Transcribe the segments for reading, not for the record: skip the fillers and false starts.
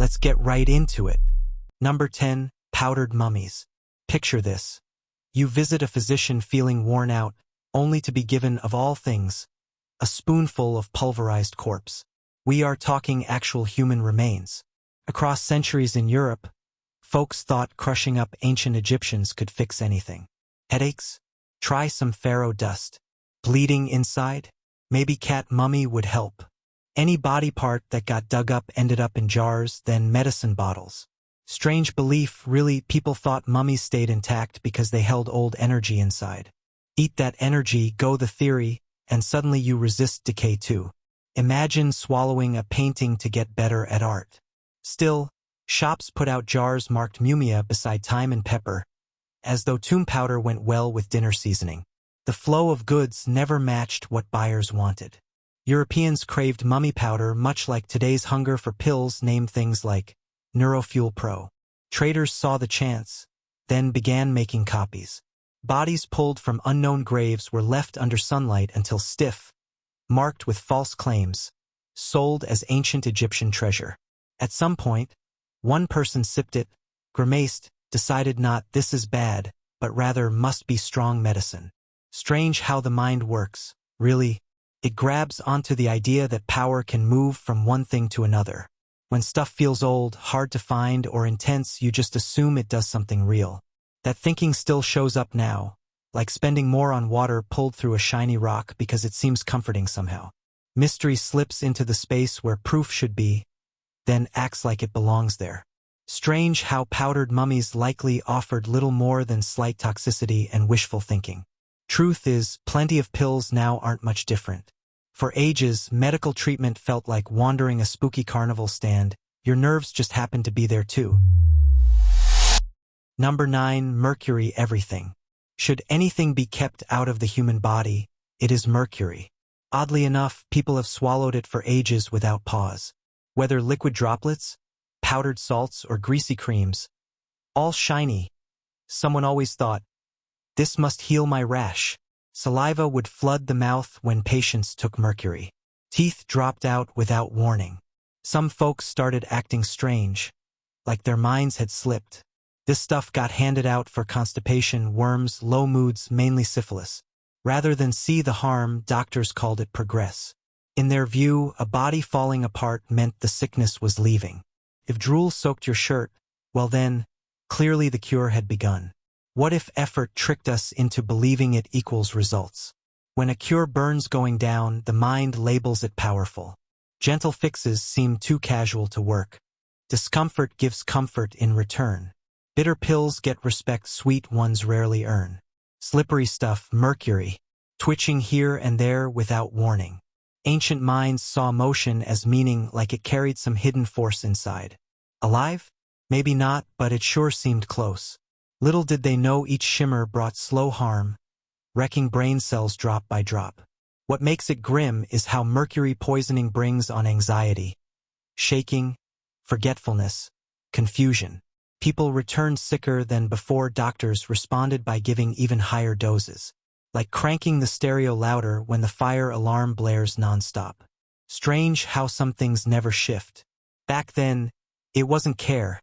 Let's get right into it. Number 10. Powdered mummies. Picture this. You visit a physician feeling worn out, only to be given, of all things, a spoonful of pulverized corpse. We are talking actual human remains. Across centuries in Europe, folks thought crushing up ancient Egyptians could fix anything. Headaches? Try some pharaoh dust. Bleeding inside? Maybe cat mummy would help. Any body part that got dug up ended up in jars, then medicine bottles. Strange belief, really. People thought mummies stayed intact because they held old energy inside. Eat that energy, go the theory, and suddenly you resist decay too. Imagine swallowing a painting to get better at art. Still, shops put out jars marked Mumia beside thyme and pepper, as though tomb powder went well with dinner seasoning. The flow of goods never matched what buyers wanted. Europeans craved mummy powder much like today's hunger for pills. Name things like Neurofuel Pro. Traders saw the chance, then began making copies. Bodies pulled from unknown graves were left under sunlight until stiff, marked with false claims, sold as ancient Egyptian treasure. At some point, one person sipped it, grimaced, decided not this is bad, but rather must be strong medicine. Strange how the mind works, really. It grabs onto the idea that power can move from one thing to another. When stuff feels old, hard to find, or intense, you just assume it does something real. That thinking still shows up now, like spending more on water pulled through a shiny rock because it seems comforting somehow. Mystery slips into the space where proof should be, then acts like it belongs there. Strange how powdered mummies likely offered little more than slight toxicity and wishful thinking. Truth is, plenty of pills now aren't much different. For ages, medical treatment felt like wandering a spooky carnival stand. Your nerves just happened to be there too. Number 9. Mercury Everything. Should anything be kept out of the human body, it is mercury. Oddly enough, people have swallowed it for ages without pause. Whether liquid droplets, powdered salts, or greasy creams, all shiny. Someone always thought, this must heal my rash. Saliva would flood the mouth when patients took mercury. Teeth dropped out without warning. Some folks started acting strange, like their minds had slipped. This stuff got handed out for constipation, worms, low moods, mainly syphilis. Rather than see the harm, doctors called it progress. In their view, a body falling apart meant the sickness was leaving. If drool soaked your shirt, well then, clearly the cure had begun. What if effort tricked us into believing it equals results? When a cure burns going down, the mind labels it powerful. Gentle fixes seem too casual to work. Discomfort gives comfort in return. Bitter pills get respect sweet ones rarely earn. Slippery stuff, mercury, twitching here and there without warning. Ancient minds saw motion as meaning, like it carried some hidden force inside. Alive? Maybe not, but it sure seemed close. Little did they know each shimmer brought slow harm, wrecking brain cells drop by drop. What makes it grim is how mercury poisoning brings on anxiety, shaking, forgetfulness, confusion. People returned sicker than before. Doctors responded by giving even higher doses, like cranking the stereo louder when the fire alarm blares nonstop. Strange how some things never shift. Back then, it wasn't care.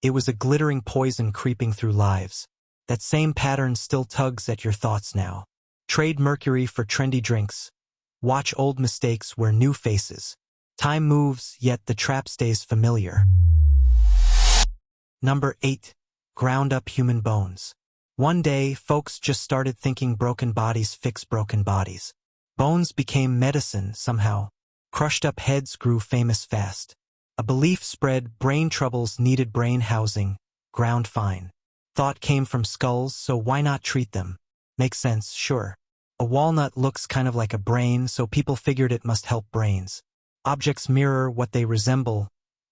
It was a glittering poison creeping through lives. That same pattern still tugs at your thoughts now. Trade mercury for trendy drinks. Watch old mistakes wear new faces. Time moves, yet the trap stays familiar. Number 8. Ground up human bones. One day, folks just started thinking broken bodies fix broken bodies. Bones became medicine somehow. Crushed up heads grew famous fast. A belief spread brain troubles needed brain housing, ground fine. Thought came from skulls, so why not treat them? Makes sense, sure. A walnut looks kind of like a brain, so people figured it must help brains. Objects mirror what they resemble.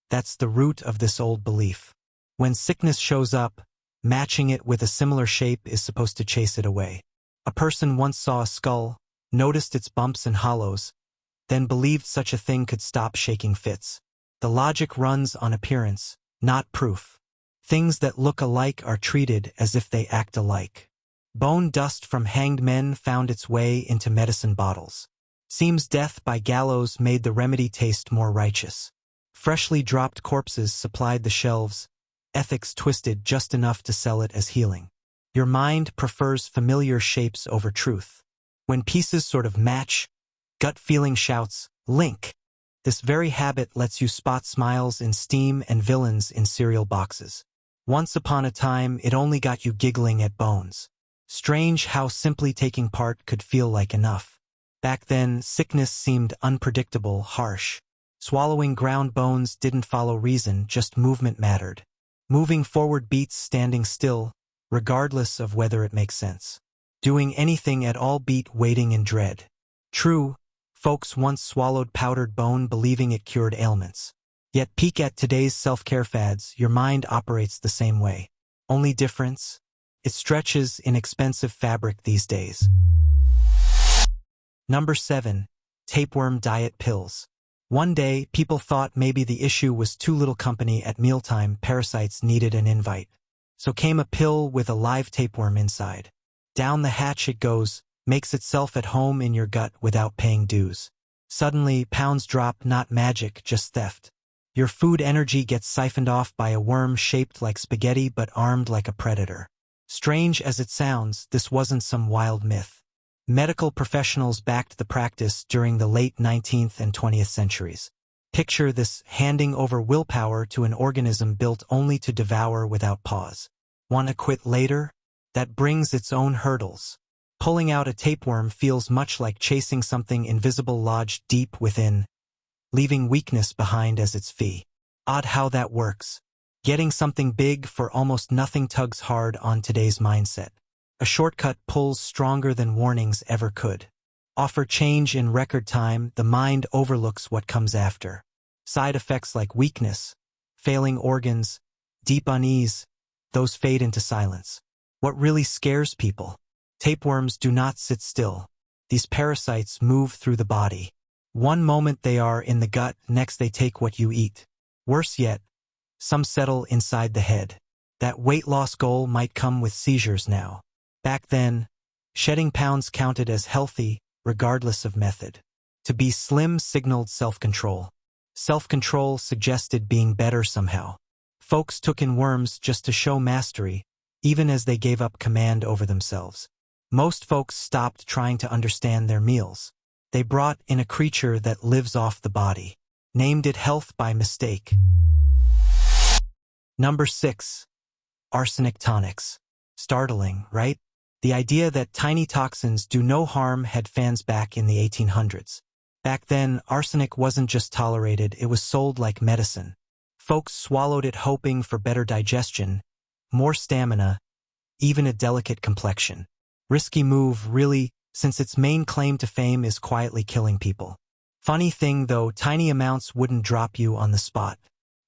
That's the root of this old belief. When sickness shows up, matching it with a similar shape is supposed to chase it away. A person once saw a skull, noticed its bumps and hollows, then believed such a thing could stop shaking fits. The logic runs on appearance, not proof. Things that look alike are treated as if they act alike. Bone dust from hanged men found its way into medicine bottles. Seems death by gallows made the remedy taste more righteous. Freshly dropped corpses supplied the shelves, ethics twisted just enough to sell it as healing. Your mind prefers familiar shapes over truth. When pieces sort of match, gut feeling shouts, link. This very habit lets you spot smiles in steam and villains in cereal boxes. Once upon a time, it only got you giggling at bones. Strange how simply taking part could feel like enough. Back then, sickness seemed unpredictable, harsh. Swallowing ground bones didn't follow reason, just movement mattered. Moving forward beats standing still, regardless of whether it makes sense. Doing anything at all beat waiting in dread. True, folks once swallowed powdered bone believing it cured ailments. Yet peek at today's self-care fads, your mind operates the same way. Only difference? It stretches inexpensive fabric these days. Number 7. Tapeworm diet pills. One day, people thought maybe the issue was too little company at mealtime. Parasites needed an invite. So came a pill with a live tapeworm inside. Down the hatch it goes, makes itself at home in your gut without paying dues. Suddenly, pounds drop, not magic, just theft. Your food energy gets siphoned off by a worm shaped like spaghetti but armed like a predator. Strange as it sounds, this wasn't some wild myth. Medical professionals backed the practice during the late 19th and 20th centuries. Picture this, handing over willpower to an organism built only to devour without pause. Want to quit later? That brings its own hurdles. Pulling out a tapeworm feels much like chasing something invisible lodged deep within, leaving weakness behind as its fee. Odd how that works. Getting something big for almost nothing tugs hard on today's mindset. A shortcut pulls stronger than warnings ever could. Offer change in record time, the mind overlooks what comes after. Side effects like weakness, failing organs, deep unease, those fade into silence. What really scares people? Tapeworms do not sit still. These parasites move through the body. One moment they are in the gut, next they take what you eat. Worse yet, some settle inside the head. That weight loss goal might come with seizures now. Back then, shedding pounds counted as healthy, regardless of method. To be slim signaled self-control. Self-control suggested being better somehow. Folks took in worms just to show mastery, even as they gave up command over themselves. Most folks stopped trying to understand their meals. They brought in a creature that lives off the body. Named it health by mistake. Number 6. Arsenic Tonics. Startling, right? The idea that tiny toxins do no harm had fans back in the 1800s. Back then, arsenic wasn't just tolerated, it was sold like medicine. Folks swallowed it hoping for better digestion, more stamina, even a delicate complexion. Risky move, really, since its main claim to fame is quietly killing people. Funny thing though, tiny amounts wouldn't drop you on the spot.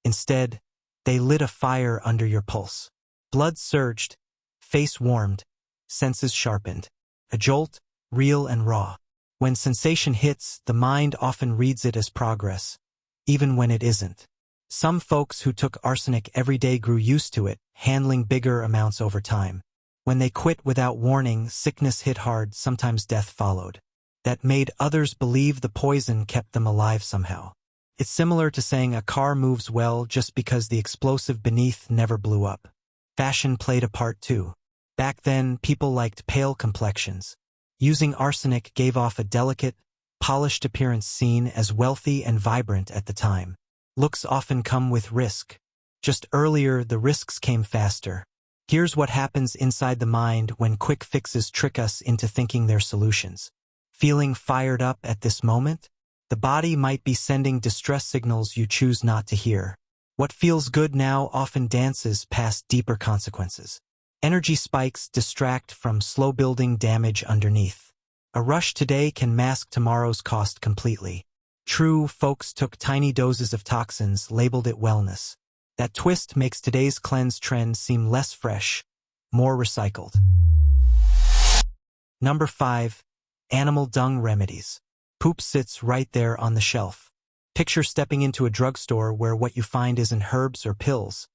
Instead, they lit a fire under your pulse. Blood surged, face warmed, senses sharpened. A jolt, real and raw. When sensation hits, the mind often reads it as progress, even when it isn't. Some folks who took arsenic every day grew used to it, handling bigger amounts over time. When they quit without warning, sickness hit hard, sometimes death followed. That made others believe the poison kept them alive somehow. It's similar to saying a car moves well just because the explosive beneath never blew up. Fashion played a part too. Back then, people liked pale complexions. Using arsenic gave off a delicate, polished appearance seen as wealthy and vibrant at the time. Looks often come with risk. Just earlier, the risks came faster. Here's what happens inside the mind when quick fixes trick us into thinking they're solutions. Feeling fired up at this moment? The body might be sending distress signals you choose not to hear. What feels good now often dances past deeper consequences. Energy spikes distract from slow-building damage underneath. A rush today can mask tomorrow's cost completely. True, folks took tiny doses of toxins, labeled it wellness. That twist makes today's cleanse trend seem less fresh, more recycled. Number 5. Animal dung remedies. Poop sits right there on the shelf. Picture stepping into a drugstore where what you find isn't herbs or pills,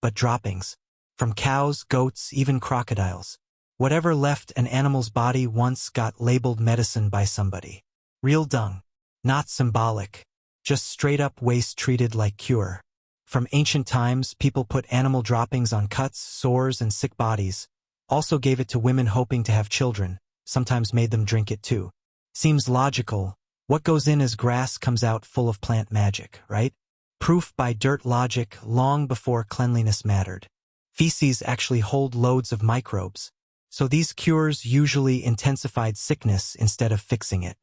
but droppings. From cows, goats, even crocodiles. Whatever left an animal's body once got labeled medicine by somebody. Real dung. Not symbolic. just straight-up waste treated like cure. From ancient times, people put animal droppings on cuts, sores, and sick bodies, also gave it to women hoping to have children, sometimes made them drink it too. Seems logical. What goes in as grass comes out full of plant magic, right? Proof by dirt logic long before cleanliness mattered. Feces actually hold loads of microbes, so these cures usually intensified sickness instead of fixing it.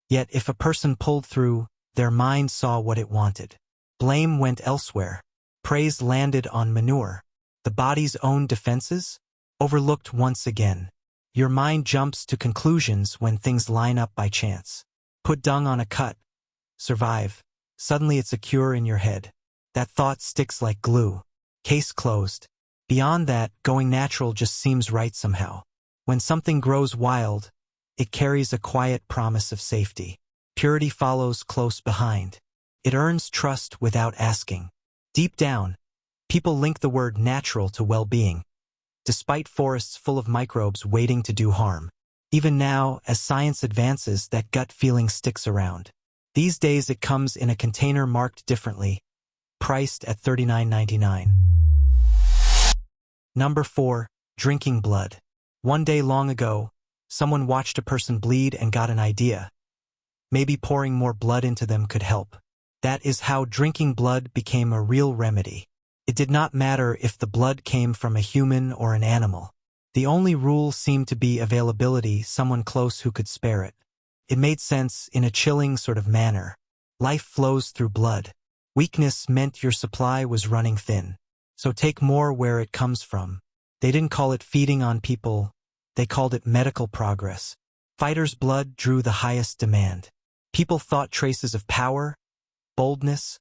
Yet if a person pulled through, their mind saw what it wanted. Blame went elsewhere. Praise landed on manure. The body's own defenses? Overlooked once again. Your mind jumps to conclusions when things line up by chance. Put dung on a cut. Survive. Suddenly it's a cure in your head. That thought sticks like glue. Case closed. Beyond that, going natural just seems right somehow. When something grows wild, it carries a quiet promise of safety. Purity follows close behind. It earns trust without asking. Deep down, people link the word natural to well-being, despite forests full of microbes waiting to do harm. Even now, as science advances, that gut feeling sticks around. These days it comes in a container marked differently, priced at $39.99. Number 4. Drinking blood. One day long ago, someone watched a person bleed and got an idea. Maybe pouring more blood into them could help. That is how drinking blood became a real remedy. It did not matter if the blood came from a human or an animal. The only rule seemed to be availability, someone close who could spare it. It made sense in a chilling sort of manner. Life flows through blood. Weakness meant your supply was running thin. So take more where it comes from. They didn't call it feeding on people. They called it medical progress. Fighters' blood drew the highest demand. People thought traces of power, boldness,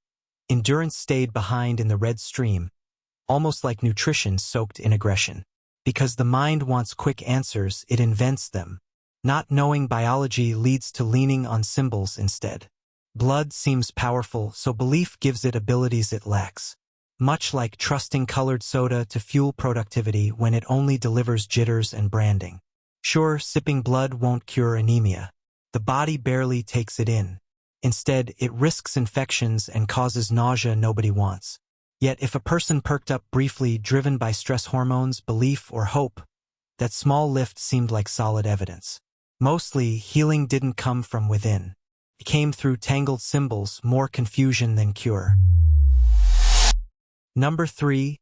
endurance stayed behind in the red stream, almost like nutrition soaked in aggression. Because the mind wants quick answers, it invents them. Not knowing biology leads to leaning on symbols instead. Blood seems powerful, so belief gives it abilities it lacks. Much like trusting colored soda to fuel productivity when it only delivers jitters and branding. Sure, sipping blood won't cure anemia. The body barely takes it in. Instead, it risks infections and causes nausea nobody wants. Yet if a person perked up briefly, driven by stress hormones, belief, or hope, that small lift seemed like solid evidence. Mostly, healing didn't come from within. It came through tangled symbols, more confusion than cure. Number 3.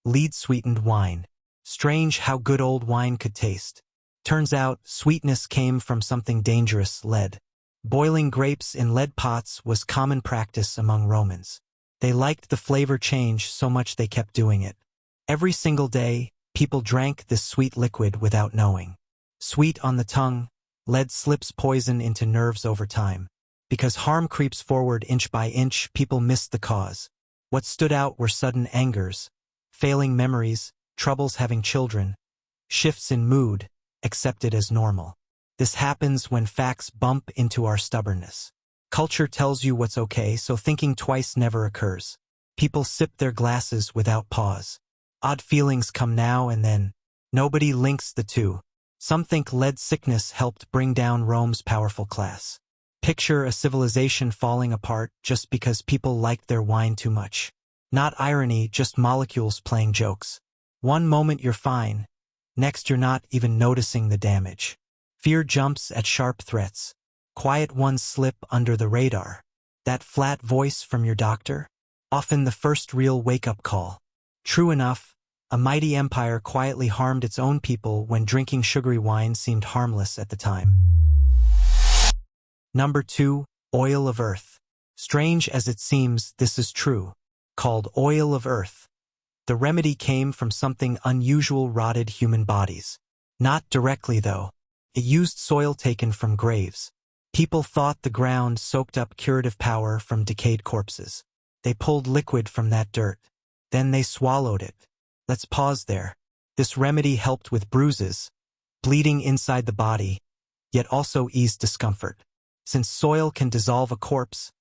Lead-Sweetened Wine. Strange how good old wine could taste. Turns out, sweetness came from something dangerous, lead. Boiling grapes in lead pots was common practice among Romans. They liked the flavor change so much they kept doing it. Every single day, people drank this sweet liquid without knowing. Sweet on the tongue, lead slips poison into nerves over time. Because harm creeps forward inch by inch, people missed the cause. What stood out were sudden angers, failing memories, troubles having children, shifts in mood, accepted as normal. This happens when facts bump into our stubbornness. Culture tells you what's okay, so thinking twice never occurs. People sip their glasses without pause. Odd feelings come now and then. Nobody links the two. Some think lead sickness helped bring down Rome's powerful class. Picture a civilization falling apart just because people liked their wine too much. Not irony, just molecules playing jokes. One moment you're fine, next you're not even noticing the damage. Fear jumps at sharp threats. Quiet ones slip under the radar. That flat voice from your doctor? Often the first real wake-up call. True enough, a mighty empire quietly harmed its own people when drinking sugary wine seemed harmless at the time. Number 2. Oil of Earth. Strange as it seems, this is true. Called oil of earth. The remedy came from something unusual: rotted human bodies. Not directly though. It used soil taken from graves. People thought the ground soaked up curative power from decayed corpses. They pulled liquid from that dirt. Then they swallowed it. Let's pause there. This remedy helped with bruises, bleeding inside the body, yet also eased discomfort. Since soil can dissolve a corpse,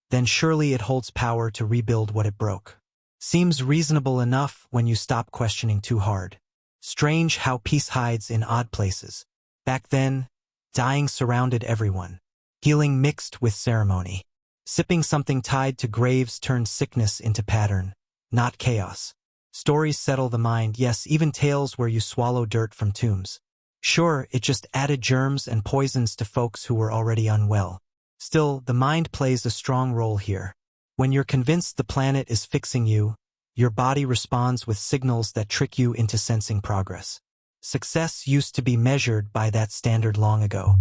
then surely it holds power to rebuild what it broke. Seems reasonable enough when you stop questioning too hard. Strange how peace hides in odd places. Back then, dying surrounded everyone. Healing mixed with ceremony. Sipping something tied to graves turned sickness into pattern, not chaos. Stories settle the mind, yes, even tales where you swallow dirt from tombs. Sure, it just added germs and poisons to folks who were already unwell. Still, the mind plays a strong role here. When you're convinced the planet is fixing you, your body responds with signals that trick you into sensing progress. Success used to be measured by that standard long ago.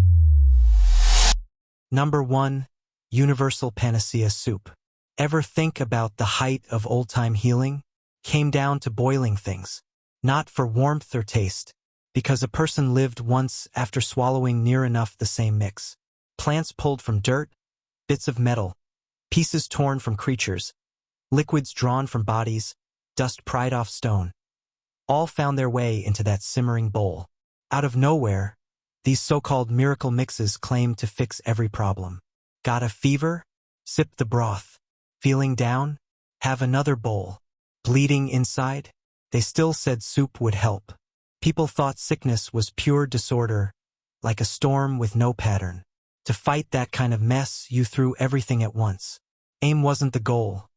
Number 1. Universal Panacea Soup. Ever think about the height of old-time healing? Came down to boiling things. Not for warmth or taste, because a person lived once after swallowing near enough the same mix. Plants pulled from dirt, bits of metal, pieces torn from creatures, liquids drawn from bodies, dust pried off stone. All found their way into that simmering bowl. Out of nowhere, these so-called miracle mixes claimed to fix every problem. Got a fever? Sip the broth. Feeling down? Have another bowl. Bleeding inside? They still said soup would help. People thought sickness was pure disorder, like a storm with no pattern. To fight that kind of mess, you threw everything at once. Aim wasn't the goal.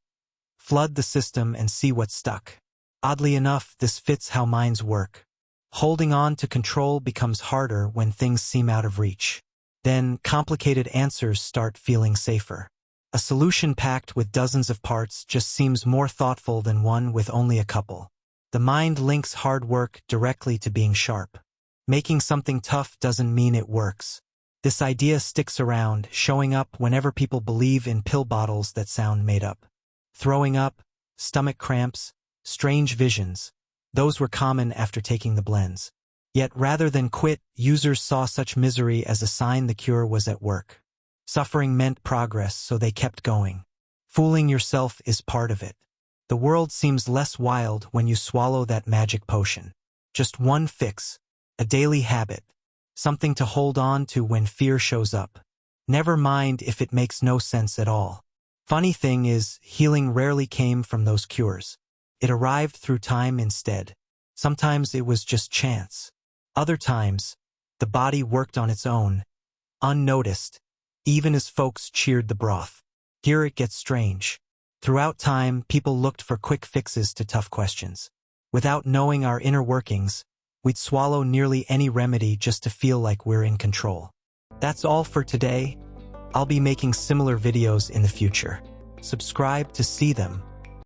Flood the system and see what stuck. Oddly enough, this fits how minds work. Holding on to control becomes harder when things seem out of reach. Then, complicated answers start feeling safer. A solution packed with dozens of parts just seems more thoughtful than one with only a couple. The mind links hard work directly to being sharp. Making something tough doesn't mean it works. This idea sticks around, showing up whenever people believe in pill bottles that sound made up. Throwing up, stomach cramps, strange visions. Those were common after taking the blends. Yet rather than quit, users saw such misery as a sign the cure was at work. Suffering meant progress, so they kept going. Fooling yourself is part of it. The world seems less wild when you swallow that magic potion. Just one fix, a daily habit, something to hold on to when fear shows up. Never mind if it makes no sense at all. Funny thing is, healing rarely came from those cures. It arrived through time instead. Sometimes it was just chance. Other times, the body worked on its own, unnoticed, even as folks cheered the broth. Here it gets strange. Throughout time, people looked for quick fixes to tough questions. Without knowing our inner workings, we'd swallow nearly any remedy just to feel like we're in control. That's all for today. I'll be making similar videos in the future. Subscribe to see them.